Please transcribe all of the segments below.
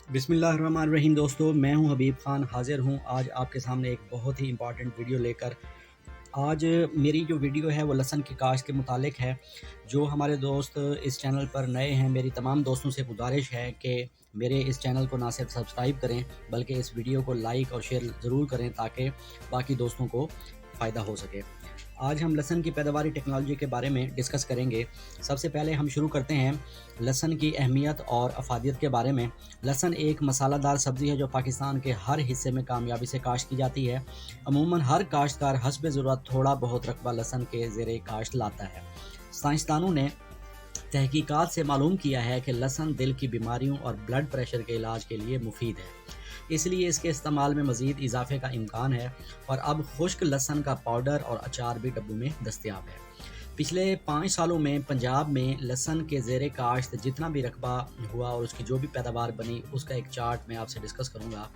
बिस्मिल्लाहिर्रहमानिर्रहीम। दोस्तों, मैं हूं हबीब खान, हाज़िर हूं आज आपके सामने एक बहुत ही इंपॉर्टेंट वीडियो लेकर। आज मेरी जो वीडियो है वो लहसुन की काश्त के मुतालिक है। जो हमारे दोस्त इस चैनल पर नए हैं, मेरी तमाम दोस्तों से गुजारिश है कि मेरे इस चैनल को ना सिर्फ सब्सक्राइब करें बल्कि इस वीडियो को लाइक और शेयर ज़रूर करें ताकि बाकी दोस्तों को फ़ायदा हो सके। आज हम लहसुन की पैदावारी टेक्नोलॉजी के बारे में डिस्कस करेंगे। सबसे पहले हम शुरू करते हैं लहसुन की अहमियत और अफादियत के बारे में। लहसुन एक मसालादार सब्ज़ी है जो पाकिस्तान के हर हिस्से में कामयाबी से काश्त की जाती है। अमूमन हर काश्तकार हस्ब ज़रूरत थोड़ा बहुत रकबा लहसुन के ज़ेरे काश्त लाता है। साइंसदानों ने तहकीकात से मालूम किया है कि लहसुन दिल की बीमारियों और ब्लड प्रेशर के इलाज के लिए मुफीद है, इसलिए इसके इस्तेमाल में मज़ीद इजाफे का इम्कान है। और अब खुश्क लहसुन का पाउडर और अचार भी डब्बों में दस्तयाब है। पिछले 5 सालों में पंजाब में लहसुन के ज़ेरे काश्त जितना भी रकबा हुआ और उसकी जो भी पैदावार बनी, उसका एक चार्ट मैं आपसे डिस्कस करूंगा।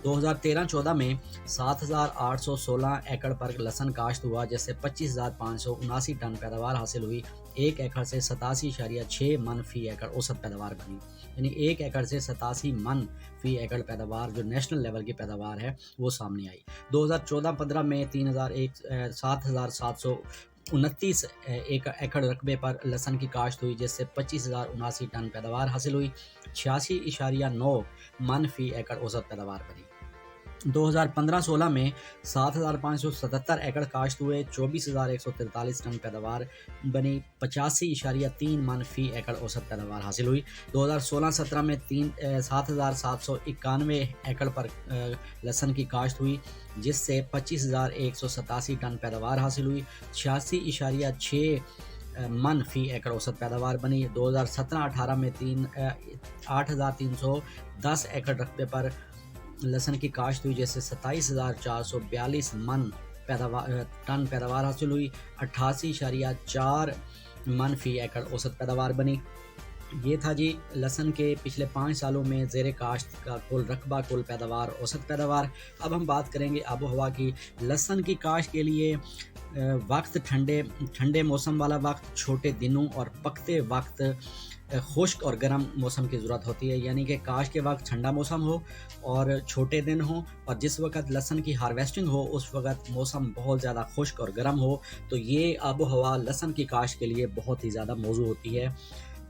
2013-14 में 7,816 एकड़ पर लहसुन काश्त हुआ, जिससे 25,579 टन पैदावार हासिल हुई। एक एकड़ से 87.6 मन फ़ी एकड़ औसत पैदावार बनी, यानी एक एकड़ से 87 मन फ़ी एकड़ पैदावार जो नेशनल लेवल की पैदावार है वो सामने आई। 2014-15 में 7,729 एकड़ रकबे पर लहसुन की काश्त हुई, जिससे 25,079 टन पैदावार हासिल हुई। 86.9 मन फ़ी एकड़ औसत पैदावार बनी। 2015-16 में 7,577 एकड़ काश्त हुए, 24,143 टन पैदावार बनी, 85.3 मन फ़ी एकड़ औसत पैदावार हासिल हुई। 2016-17 में 7,791 एकड़ पर लहसुन की काश्त हुई, जिससे 25,187 टन पैदावार हासिल हुई। 86.6 मन फ़ी एकड़ औसत पैदावार बनी। 2017-18 में 8,310 एकड़ रकबे पर लहसुन की काश्त हुई, जैसे 27,442 टन पैदावार हासिल हुई। 88.4 मन फ़ी एकड़ औसत पैदावार बनी। ये था जी लहसुन के पिछले 5 सालों में ज़ेरे काश्त का कुल रकबा, कुल पैदावार, औसत पैदावार। अब हम बात करेंगे आबो हवा की। लहसुन की काश्त के लिए वक्त ठंडे मौसम वाला वक्त, छोटे दिनों और पकते वक्त खुश्क और गर्म मौसम की ज़रूरत होती है, यानी कि काश्त के वक्त ठंडा मौसम हो और छोटे दिन हो, और जिस वक्त लहसुन की हार्वेस्टिंग हो उस वक्त मौसम बहुत ज़्यादा खुश्क और गर्म हो। तो ये आबो हवा लहसुन की काश्त के लिए बहुत ही ज़्यादा मौजू होती है।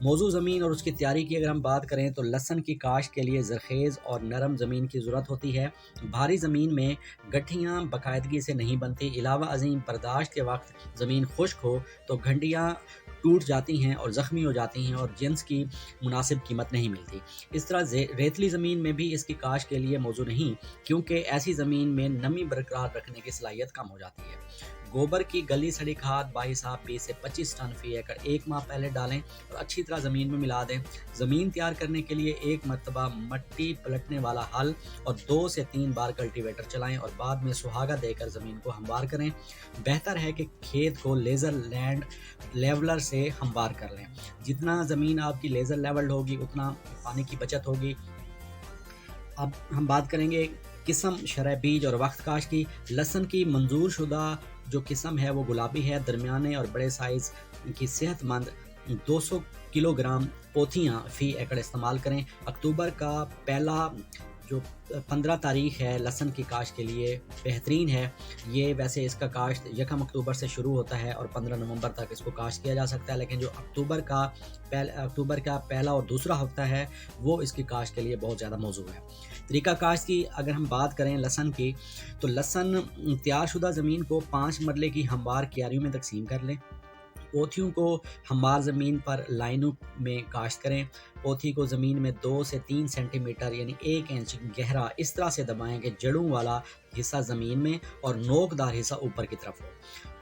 मौजू ज़मीन और उसकी तैयारी की अगर हम बात करें तो लहसुन की काश्त के लिए ज़रखेज़ और नरम ज़मीन की ज़रूरत होती है। भारी ज़मीन में गठियाँ बाकायदगी से नहीं बनती। अलावा अज़ीम बर्दाश्त के वक्त ज़मीन खुश्क हो तो गंडियाँ टूट जाती हैं और ज़ख्मी हो जाती हैं और जिन्स की मुनासिब कीमत नहीं मिलती। इस तरह रेतली ज़मीन में भी इसकी काश्त के लिए मौजू नहीं, क्योंकि ऐसी ज़मीन में नमी बरकरार रखने की सलाहियत कम हो जाती है। गोबर की गली सड़ी खाद 22 से 25 टन फ़ी एकड़ 1 माह पहले डालें और अच्छी तरह ज़मीन में मिला दें। ज़मीन तैयार करने के लिए एक मरतबा मट्टी पलटने वाला हल और 2 से 3 बार कल्टीवेटर चलाएं और बाद में सुहागा देकर ज़मीन को हमवार करें। बेहतर है कि खेत को लेज़र लैंड लेवलर से हमवार कर लें। जितना ज़मीन आपकी लेज़र लेवल्ड होगी उतना पानी की बचत होगी। अब हम बात करेंगे किस्म, शरह, बीज और वक्त काश्त की। लहसुन की मंजूर शुदा जो किस्म है वो गुलाबी है। दरमियाने और बड़े साइज़ की सेहतमंद 200 किलोग्राम पोथियाँ फ़ी एकड़ इस्तेमाल करें। अक्टूबर का पहला जो 15 तारीख है लहसुन की काश्त के लिए बेहतरीन है। ये वैसे इसका काश्त 1 अक्टूबर से शुरू होता है और 15 नवंबर तक इसको काश्त किया जा सकता है, लेकिन जो अक्टूबर का पहला और दूसरा हफ्ता है वो इसकी काश्त के लिए बहुत ज़्यादा मौजू है। तरीका काश्त की अगर हम बात करें लहसुन की, तो लहसुन तैयारशुदा ज़मीन को 5 मरले की हमवार क्यारियों में तकसीम कर लें। पोथियों को हमवार ज़मीन पर लाइनों में काश्त करें। पोथी को ज़मीन में 2 से 3 सेंटीमीटर यानी 1 इंच गहरा इस तरह से दबाएं कि जड़ों वाला हिस्सा ज़मीन में और नोकदार हिस्सा ऊपर की तरफ हो।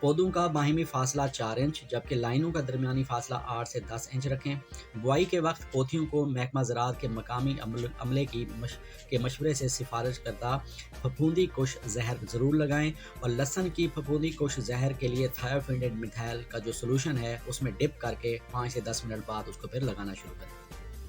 पौधों का बाहिमी फासला 4 इंच, जबकि लाइनों का दरमियानी फासला 8 से 10 इंच रखें। बुआई के वक्त पोथियों को महकमा ज़राअत के मकामी अमले के मशवरे से सिफारिश करदा फफूंदी कुश जहर ज़रूर लगाएं। और लहसुन की फफूंदी कुश जहर के लिए थायोफिनेट मिथाइल का जो सोलूशन है उसमें डिप करके 5 से 10 मिनट बाद उसको फिर लगाना शुरू करें।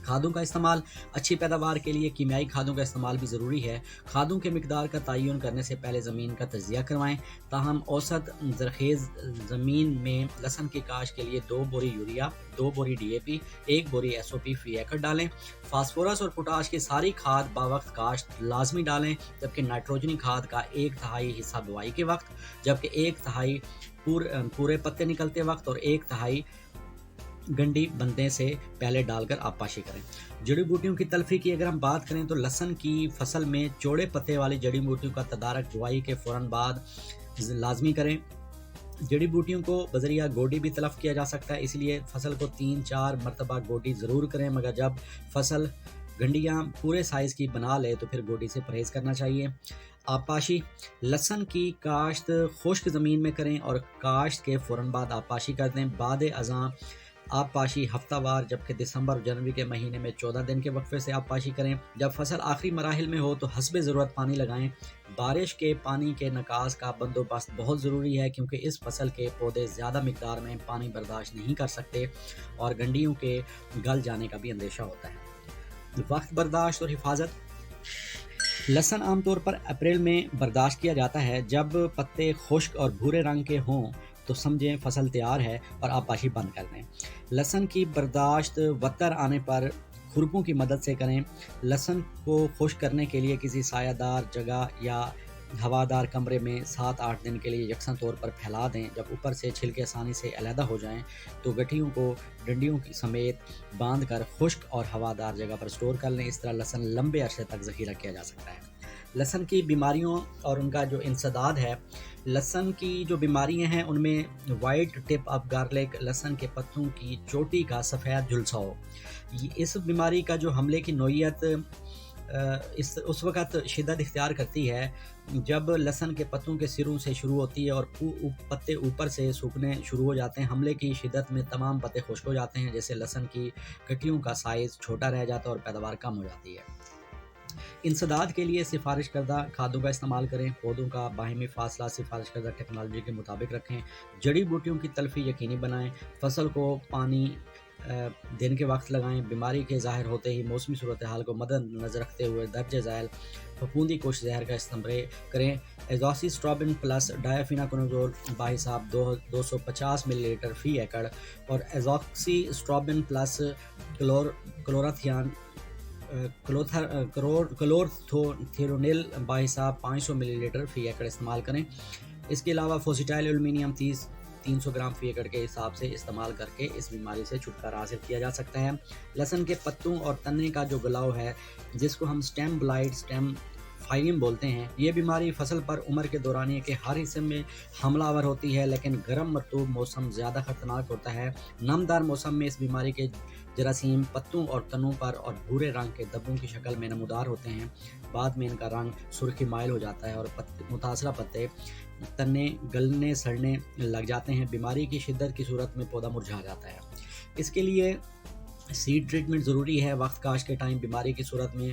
کھادوں کا استعمال اچھی پیداوار کے لیے کیمیائی کھادوں کا استعمال بھی ضروری ہے۔ کھادوں کے مقدار کا تعین کرنے سے پہلے زمین کا تجزیہ کروائیں۔ تاہم اوسط زرخیز زمین میں لہسن کی کاشت کے لیے 2 بوری یوریا، 2 بوری ڈی اے پی، 1 بوری ایس او پی فی ایکڑ ڈالیں۔ فاسفورس اور پوٹاش کی ساری کھاد باوقت کاشت لازمی ڈالیں، جبکہ نائٹروجنی کھاد کا 1/3 حصہ بوائی کے وقت، جبکہ 1/3 پورے پتے نکلتے وقت اور 1/3 گنڈی بندنے سے پہلے ڈال کر آبپاشی کریں۔ جڑی بوٹیوں کی تلفی کی اگر ہم بات کریں تو لہسن کی فصل میں چوڑے پتے والی جڑی بوٹیوں کا تدارک بوائی کے فوراً بعد لازمی کریں۔ جڑی بوٹیوں کو بذریعہ گوڈی بھی تلف کیا جا سکتا ہے، اس لیے فصل کو 3-4 مرتبہ گوڈی ضرور کریں، مگر جب فصل گنڈیاں پورے سائز کی بنا لے تو پھر گوڈی سے پرہیز کرنا چاہیے۔ آبپاشی لہسن کی کاشت خشک زمین میں کریں اور کاشت کے فوراً بعد آبپاشی کر دیں۔ بعد ازاں آبپاشی ہفتہ وار، جبکہ دسمبر اور جنوری کے مہینے میں 14 دن کے وقفے سے آبپاشی کریں۔ جب فصل آخری مراحل میں ہو تو حسب ضرورت پانی لگائیں۔ بارش کے پانی کے نکاس کا بندوبست بہت ضروری ہے، کیونکہ اس فصل کے پودے زیادہ مقدار میں پانی برداشت نہیں کر سکتے اور گنڈیوں کے گل جانے کا بھی اندیشہ ہوتا ہے۔ وقت برداشت اور حفاظت لہسن عام طور پر اپریل میں برداشت کیا جاتا ہے۔ جب پتے خشک اور بھورے رنگ کے ہوں تو سمجھیں فصل تیار ہے اور آبپاشی بند کر دیں۔ لہسن کی برداشت وتر آنے پر کھرپوں کی مدد سے کریں۔ لہسن کو خشک کرنے کے لیے کسی سایہ دار جگہ یا ہوادار کمرے میں 7-8 دن کے لیے یکساں طور پر پھیلا دیں۔ جب اوپر سے چھلکے آسانی سے علیحدہ ہو جائیں تو گٹھیوں کو ڈنڈیوں کی سمیت باندھ کر خشک اور ہوادار جگہ پر سٹور کر لیں۔ اس طرح لہسن لمبے عرصے تک ذخیرہ کیا جا سکتا ہے۔ لہسن کی بیماریوں اور ان کا جو انسداد ہے، لہسن کی جو بیماریاں ہیں ان میں وائٹ ٹپ آف گارلک، لہسن کے پتوں کی چوٹی کا سفید جھلساؤ، اس بیماری کا جو حملے کی نوعیت اس وقت شدت اختیار کرتی ہے جب لہسن کے پتوں کے سروں سے شروع ہوتی ہے اور پتے اوپر سے سوکھنے شروع ہو جاتے ہیں۔ حملے کی شدت میں تمام پتے خشک ہو جاتے ہیں، جیسے لہسن کی گٹھیوں کا سائز چھوٹا رہ جاتا ہے اور پیداوار کم ہو جاتی ہے۔ انسداد کے لیے سفارش کردہ کھادوں کا استعمال کریں۔ پودوں کا باہمی فاصلہ سفارش کردہ ٹیکنالوجی کے مطابق رکھیں۔ جڑی بوٹیوں کی تلفی یقینی بنائیں۔ فصل کو پانی دن کے وقت لگائیں۔ بیماری کے ظاہر ہوتے ہی موسمی صورتحال کو مد نظر رکھتے ہوئے درجہ ذیل پھپھوندی کش زہر کا استعمال کریں۔ ایزاسی اسٹرابن پلس ڈائفیناکونازول بحساب 250 ملی لیٹر فی ایکڑ اور ایزاکسی اسٹرابن پلس کلوراتھیان کلورتھیرونل بحساب 500 ملی لیٹر فی ایکڑ استعمال کریں۔ اس کے علاوہ فوسیٹائل ایلومینیم 300 گرام فی ایکڑ کے حساب سے استعمال کر کے اس بیماری سے چھٹکارا حاصل کیا جا سکتا ہے۔ لہسن کے پتوں اور تنے کا جو گلاؤ ہے، جس کو ہم سٹیم بلائٹ سٹیم فائلیم بولتے ہیں، یہ بیماری فصل پر عمر کے دورانیے کے ہر حصے میں حملہ آور ہوتی ہے، لیکن گرم مرطوب موسم زیادہ خطرناک ہوتا ہے۔ نمدار موسم میں اس بیماری کے جراثیم پتوں اور تنوں پر اور بھورے رنگ کے دبوں کی شکل میں نمودار ہوتے ہیں۔ بعد میں ان کا رنگ سرخی مائل ہو جاتا ہے اور متاثرہ پتے تنے گلنے سڑنے لگ جاتے ہیں۔ بیماری کی شدت کی صورت میں پودا مرجھا جاتا ہے۔ اس کے لیے سیڈ ٹریٹمنٹ ضروری ہے۔ وقت کاشت کے ٹائم بیماری کی صورت میں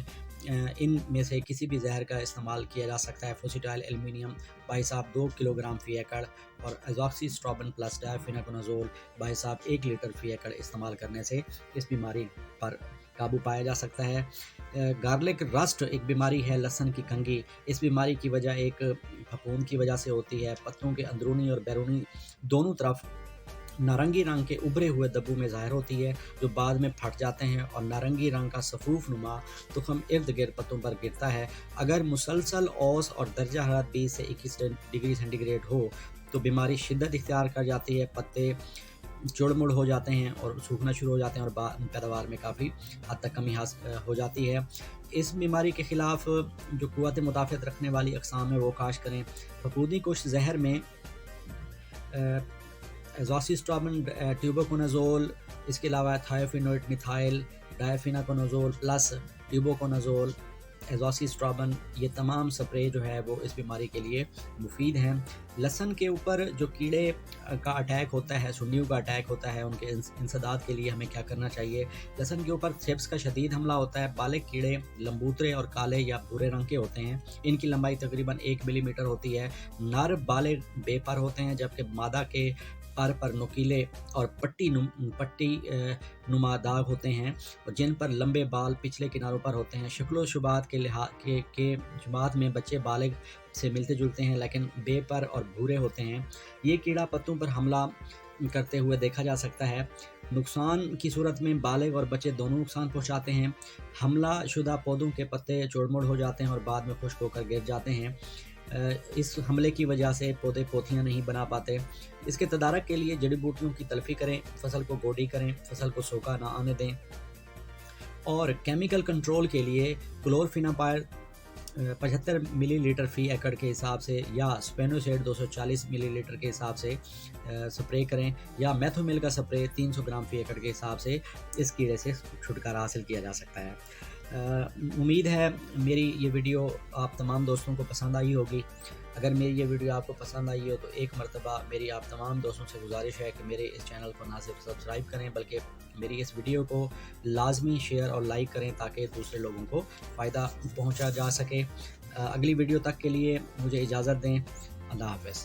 ان میں سے کسی بھی زہر کا استعمال کیا جا سکتا ہے۔ فوسیٹائل ایلومینیم بحساب 2 کلو گرام فی ایکڑ اور ایزاکسی اسٹرابن پلس ڈائفیناکونازول بحساب 1 لیٹر فی ایکڑ استعمال کرنے سے اس بیماری پر قابو پایا جا سکتا ہے۔ گارلک رسٹ ایک بیماری ہے لہسن کی کنگھی۔ اس بیماری کی وجہ ایک پھپھوند کی وجہ سے ہوتی ہے۔ پتوں کے اندرونی اور بیرونی دونوں طرف نارنگی رنگ کے ابھرے ہوئے دبوں میں ظاہر ہوتی ہے، جو بعد میں پھٹ جاتے ہیں اور نارنگی رنگ کا صفوف نما تخم ارد گرد پتوں پر گرتا ہے۔ اگر مسلسل اوس اور درجہ حرارت 20 سے 21 ڈگری سینٹی گریڈ ہو تو بیماری شدت اختیار کر جاتی ہے، پتے چڑ مڑ ہو جاتے ہیں اور سوکھنا شروع ہو جاتے ہیں اور پیداوار میں کافی حد تک کمی ہو جاتی ہے۔ اس بیماری کے خلاف جو قوت مدافعت رکھنے والی اقسام ہیں وہ کاشت کریں۔ پھپھوندی کش زہر میں ایزاسی اسٹرابن ٹیوبوکونازول، اس کے علاوہ تھائیوفینوئٹ میتھائل ڈائفیناکونازول پلس ٹیوبوکونازول، ایزاسی اسٹرابن، یہ تمام سپرے جو ہے وہ اس بیماری کے لیے مفید ہیں۔ لہسن کے اوپر جو کیڑے کا اٹیک ہوتا ہے، سنڈیوں کا اٹیک ہوتا ہے، ان کے انسداد کے لیے ہمیں کیا کرنا چاہیے؟ لہسن کے اوپر تھرپس کا شدید حملہ ہوتا ہے۔ بالغ کیڑے لمبوترے اور کالے یا بھورے رنگ کے ہوتے ہیں۔ ان کی لمبائی تقریباً 1 ملی میٹر ہوتی ہے۔ نر بالغ بے پر ہوتے ہیں، جبکہ مادہ کے پر नुकीले और पट्टी नुमा दाग होते हैं और जिन पर लंबे बाल पिछले किनारों पर होते हैं। शक्ल शुबात के शुबात में बच्चे बालिग से मिलते जुलते हैं लेकिन बेपर और भूरे होते हैं। ये कीड़ा पत्तों पर हमला करते हुए देखा जा सकता है। नुकसान की सूरत में बालिग और बच्चे दोनों नुकसान पहुंचाते हैं। हमला शुदा पौधों के पत्ते चौड़मोड़ हो जाते हैं और बाद में खुश्क होकर गिर जाते हैं। इस हमले की वजह से पौधे पोथियाँ नहीं बना पाते। इसके तदारक के लिए जड़ी बूटियों की तलफी करें, फसल को गोडी करें, फसल को सूखा ना आने दें और केमिकल कंट्रोल के लिए क्लोरफिनापायर 75 मिलीलीटर फ़ी एकड़ के हिसाब से या स्पेनोसेड 240 मिलीलीटर के हिसाब से स्प्रे करें या मैथोमिल का स्प्रे 300 ग्राम फ़ी एकड़ के हिसाब से इस कीड़े से छुटकारा हासिल किया जा सकता है। उम्मीद है मेरी ये वीडियो आप तमाम दोस्तों को पसंद आई होगी। अगर मेरी ये वीडियो आपको पसंद आई हो तो एक मरतबा मेरी आप तमाम दोस्तों से गुजारिश है कि मेरे इस चैनल को ना सिर्फ सब्सक्राइब करें बल्कि मेरी इस वीडियो को लाजमी शेयर और लाइक करें ताकि दूसरे लोगों को फ़ायदा पहुंचा जा सके। अगली वीडियो तक के लिए मुझे इजाज़त दें। अल्लाह हाफ़िज़।